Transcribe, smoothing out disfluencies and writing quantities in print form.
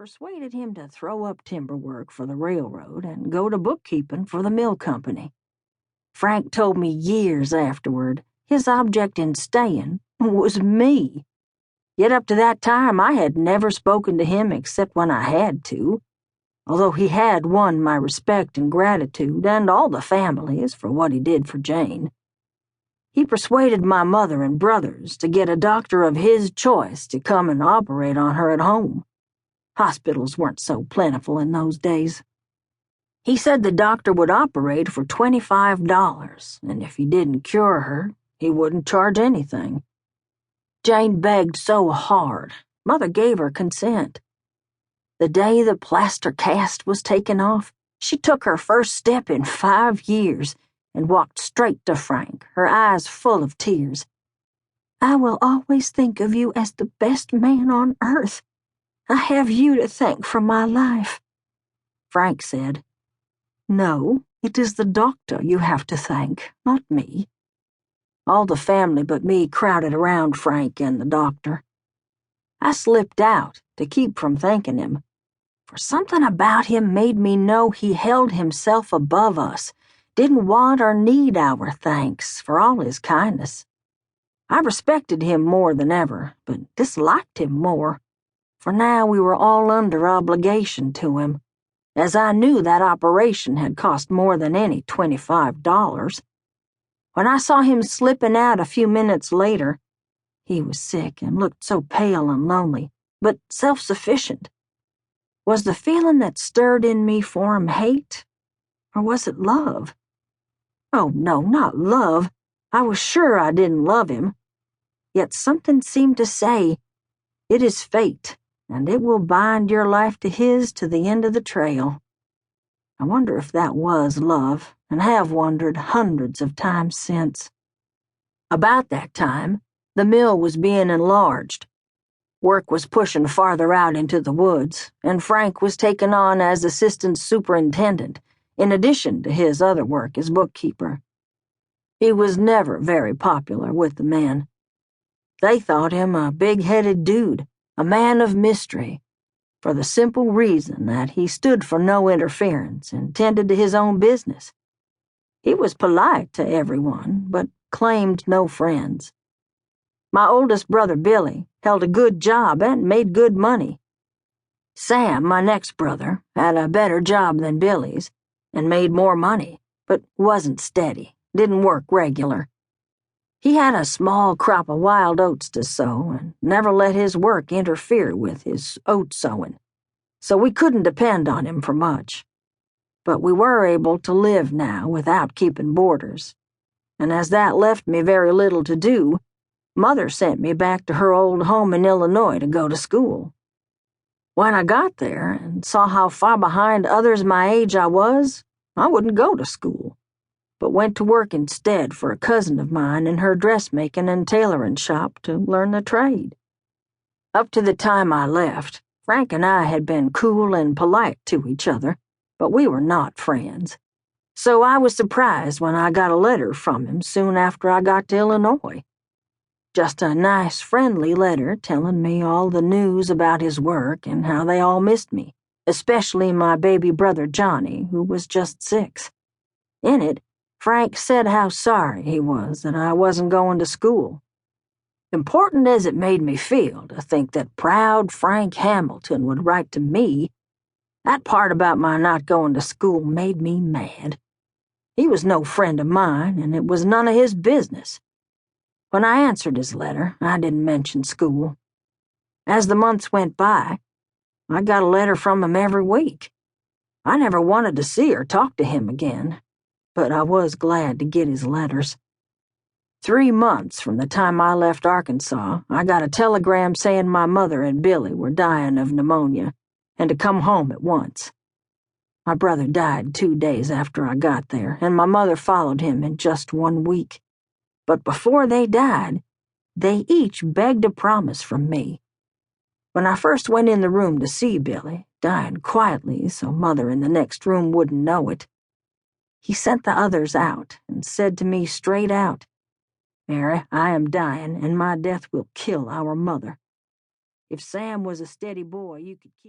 persuaded him to throw up timber work for the railroad and go to bookkeeping for the mill company. Frank told me years afterward his object in staying was me. Yet up to that time I had never spoken to him except when I had to, although he had won my respect and gratitude and all the family's for what he did for Jane. He persuaded my mother and brothers to get a doctor of his choice to come and operate on her at home. Hospitals weren't so plentiful in those days. He said the doctor would operate for $25, and if he didn't cure her, he wouldn't charge anything. Jane begged so hard, Mother gave her consent. The day the plaster cast was taken off, she took her first step in 5 years and walked straight to Frank, her eyes full of tears. "I will always think of you as the best man on earth. I have you to thank for my life." Frank said, "No, it is the doctor you have to thank, not me." All the family but me crowded around Frank and the doctor. I slipped out to keep from thanking him, for something about him made me know he held himself above us, didn't want or need our thanks for all his kindness. I respected him more than ever, but disliked him more, for now we were all under obligation to him, as I knew that operation had cost more than any $25. When I saw him slipping out a few minutes later, he was sick and looked so pale and lonely, but self-sufficient. Was the feeling that stirred in me for him hate, or was it love? Oh, no, not love. I was sure I didn't love him. Yet something seemed to say, "It is fate, and it will bind your life to his to the end of the trail." I wonder if that was love, and have wondered hundreds of times since. About that time, the mill was being enlarged. Work was pushing farther out into the woods, and Frank was taken on as assistant superintendent, in addition to his other work as bookkeeper. He was never very popular with the men. They thought him a big-headed dude, a man of mystery, for the simple reason that he stood for no interference and tended to his own business. He was polite to everyone, but claimed no friends. My oldest brother, Billy, held a good job and made good money. Sam, my next brother, had a better job than Billy's and made more money, but wasn't steady, didn't work regular. He had a small crop of wild oats to sow and never let his work interfere with his oat sowing, so we couldn't depend on him for much. But we were able to live now without keeping boarders, and as that left me very little to do, Mother sent me back to her old home in Illinois to go to school. When I got there and saw how far behind others my age I wouldn't go to school, but went to work instead for a cousin of mine in her dressmaking and tailoring shop to learn the trade. Up to the time I left, Frank and I had been cool and polite to each other, but we were not friends. So I was surprised when I got a letter from him soon after I got to Illinois. Just a nice, friendly letter telling me all the news about his work and how they all missed me, especially my baby brother Johnny, who was just 6. In it, Frank said how sorry he was that I wasn't going to school. Important as it made me feel to think that proud Frank Hamilton would write to me, that part about my not going to school made me mad. He was no friend of mine, and it was none of his business. When I answered his letter, I didn't mention school. As the months went by, I got a letter from him every week. I never wanted to see or talk to him again, but I was glad to get his letters. 3 months from the time I left Arkansas, I got a telegram saying my mother and Billy were dying of pneumonia and to come home at once. My brother died 2 days after I got there, and my mother followed him in just 1 week. But before they died, they each begged a promise from me. When I first went in the room to see Billy, dying quietly so Mother in the next room wouldn't know it, he sent the others out and said to me straight out, "Mary, I am dying, and my death will kill our mother. If Sam was a steady boy, you could keep